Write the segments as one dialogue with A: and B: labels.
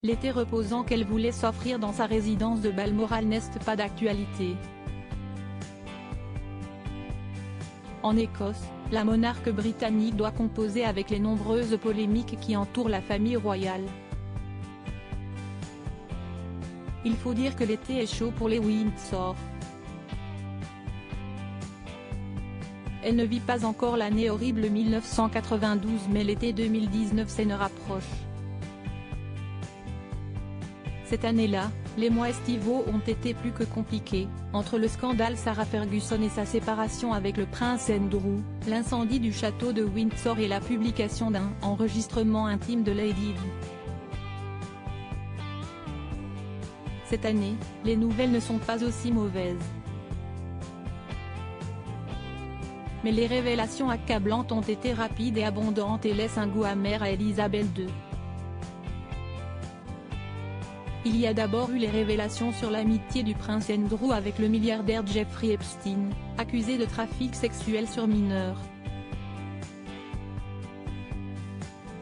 A: L'été reposant qu'elle voulait s'offrir dans sa résidence de Balmoral n'est pas d'actualité. En Écosse, la monarque britannique doit composer avec les nombreuses polémiques qui entourent la famille royale. Il faut dire que l'été est chaud pour les Windsor. Elle ne vit pas encore l'année horrible 1992 mais l'été 2019 s'en rapproche. Cette année-là, les mois estivaux ont été plus que compliqués, entre le scandale Sarah Ferguson et sa séparation avec le prince Andrew, l'incendie du château de Windsor et la publication d'un enregistrement intime de Lady Di. Cette année, les nouvelles ne sont pas aussi mauvaises. Mais les révélations accablantes ont été rapides et abondantes et laissent un goût amer à Elisabeth II. Il y a d'abord eu les révélations sur l'amitié du prince Andrew avec le milliardaire Jeffrey Epstein, accusé de trafic sexuel sur mineurs.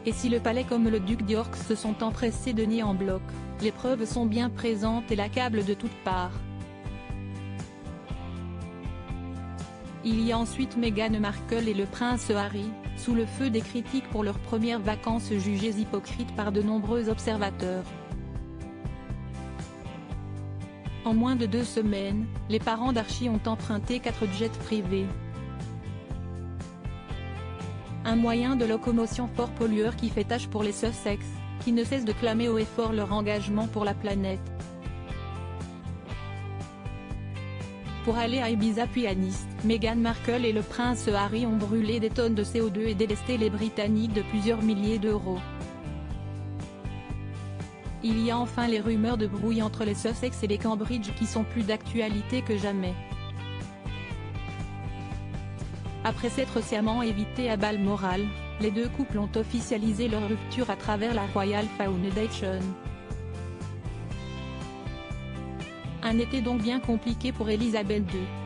A: Et si le palais comme le duc d'York se sont empressés de nier en bloc, les preuves sont bien présentes et l'accablent de toutes parts. Il y a ensuite Meghan Markle et le prince Harry, sous le feu des critiques pour leurs premières vacances jugées hypocrites par de nombreux observateurs. En moins de 2 semaines, les parents d'Archie ont emprunté 4 jets privés. Un moyen de locomotion fort pollueur qui fait tâche pour les Sussex, qui ne cessent de clamer haut et fort leur engagement pour la planète. Pour aller à Ibiza puis à Nice, Meghan Markle et le prince Harry ont brûlé des tonnes de CO2 et délesté les Britanniques de plusieurs milliers d'euros. Il y a enfin les rumeurs de brouille entre les Sussex et les Cambridge qui sont plus d'actualité que jamais. Après s'être sciemment évités à Balmoral, les deux couples ont officialisé leur rupture à travers la Royal Foundation. Un été donc bien compliqué pour Elisabeth II.